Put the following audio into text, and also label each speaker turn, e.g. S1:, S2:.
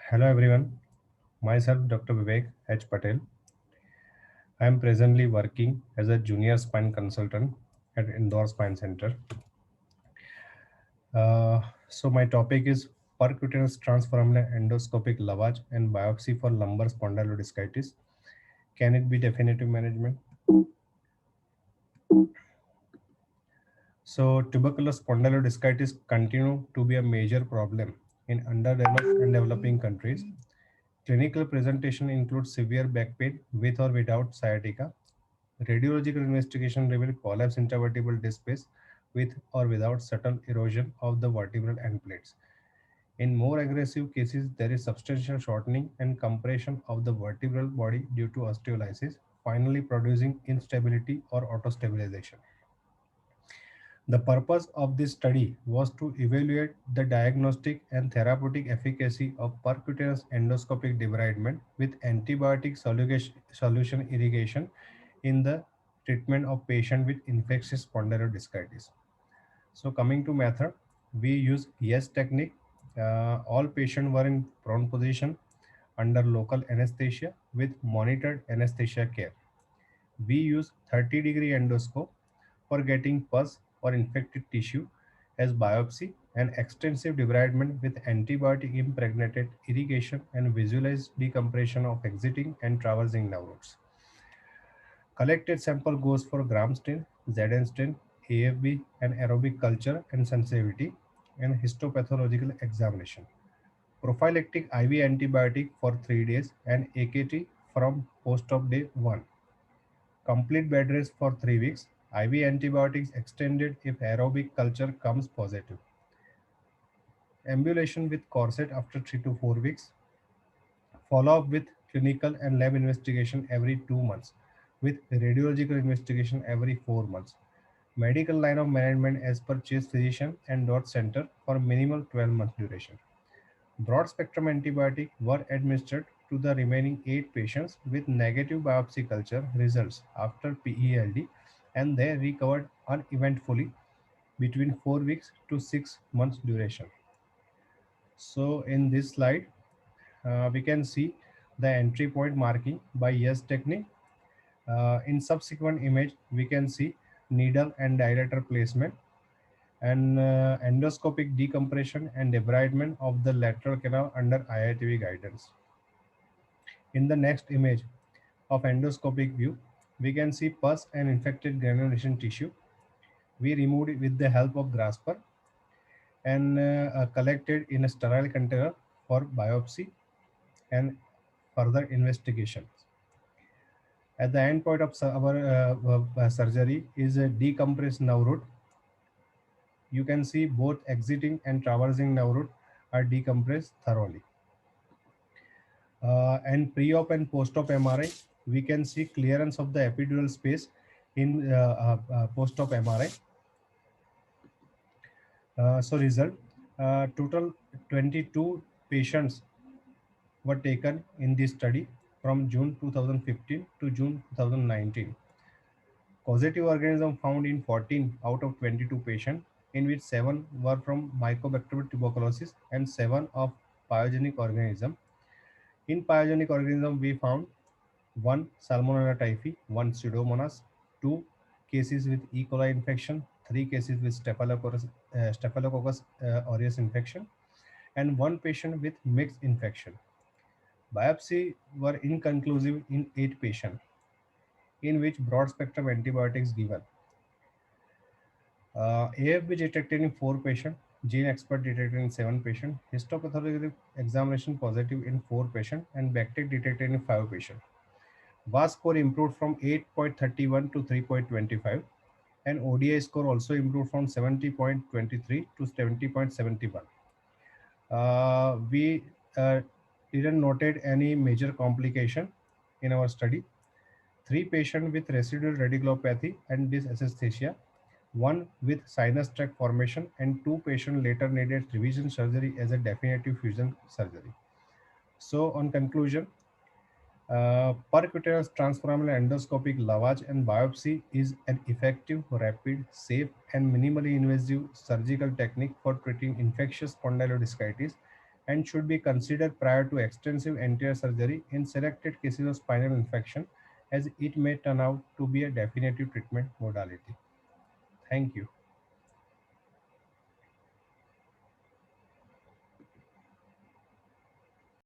S1: Hello everyone, myself Dr. Vivek H. Patel. I am presently working as a junior spine consultant at Indore Spine Center. So my topic is percutaneous transforaminal endoscopic lavage and biopsy for lumbar spondylodiscitis. Can it be definitive management? So tuberculous spondylodiscitis continue to be a major problem in underdeveloped and developing countries. Clinical presentation includes severe back pain with or without sciatica. Radiological investigation revealed collapse intervertebral disc space with or without subtle erosion of the vertebral end plates. In more aggressive cases, there is substantial shortening and compression of the vertebral body due to osteolysis, finally producing instability or autostabilization. The purpose of this study was to evaluate the diagnostic and therapeutic efficacy of percutaneous endoscopic debridement with antibiotic solution irrigation in the treatment of patient with infectious spondylodiscitis. So coming to method, we use yes technique. All patients were in prone position under local anesthesia with monitored anesthesia care. We use 30-degree endoscope for getting pus or infected tissue as biopsy and extensive debridement with antibiotic impregnated irrigation and visualized decompression of exiting and traversing nerve roots. Collected sample goes for gram stain, Zn stain, AFB, and aerobic culture and sensitivity, and histopathological examination. Prophylactic IV antibiotic for 3 days and AKT from post-op day 1. Complete bed rest for 3 weeks. IV antibiotics extended if aerobic culture comes positive. Ambulation with corset after 3 to 4 weeks. Follow up with clinical and lab investigation every 2 months, with radiological investigation every 4 months. Medical line of management as per chief physician and dot center for minimal 12-month duration. Broad spectrum antibiotic were administered to the remaining 8 patients with negative biopsy culture results after PELD, and they recovered uneventfully between 4 weeks to 6 months duration. So in this slide, we can see the entry point marking by yes technique. In subsequent image, we can see needle and dilator placement and endoscopic decompression and debridement of the lateral canal under IITV guidance. In the next image of endoscopic view, we can see pus and infected granulation tissue. We removed it with the help of grasper and collected in a sterile container for biopsy and further investigation. At the end point of our surgery is a decompressed nerve root. You can see both exiting and traversing nerve root are decompressed thoroughly. And pre-op and post-op MRI, we can see clearance of the epidural space in post-op MRI. So result, total 22 patients were taken in this study from June 2015 to June 2019. Causative organism found in 14 out of 22 patients, in which 7 were from Mycobacterium tuberculosis and 7 of pyogenic organism. In pyogenic organism, we found 1 Salmonella typhi, 1 Pseudomonas, 2 cases with E. coli infection, 3 cases with Staphylococcus aureus infection, and 1 patient with mixed infection. Biopsy were inconclusive in 8 patients, in which broad spectrum antibiotics given. AFB detected in 4 patients, gene expert detected in 7 patients, histopathological examination positive in 4 patients, and bacterial detected in 5 patients. VAS score improved from 8.31 to 3.25, and ODI score also improved from 70.23 to 70.71. We didn't noted any major complication in our study. 3 patients with residual radiculopathy and dysaesthesia, 1 with sinus tract formation, and 2 patients later needed revision surgery as a definitive fusion surgery. So on conclusion, percutaneous transforaminal endoscopic lavage and biopsy is an effective, rapid, safe, and minimally invasive surgical technique for treating infectious spondylodiscitis and should be considered prior to extensive anterior surgery in selected cases of spinal infection, as it may turn out to be a definitive treatment modality. Thank you.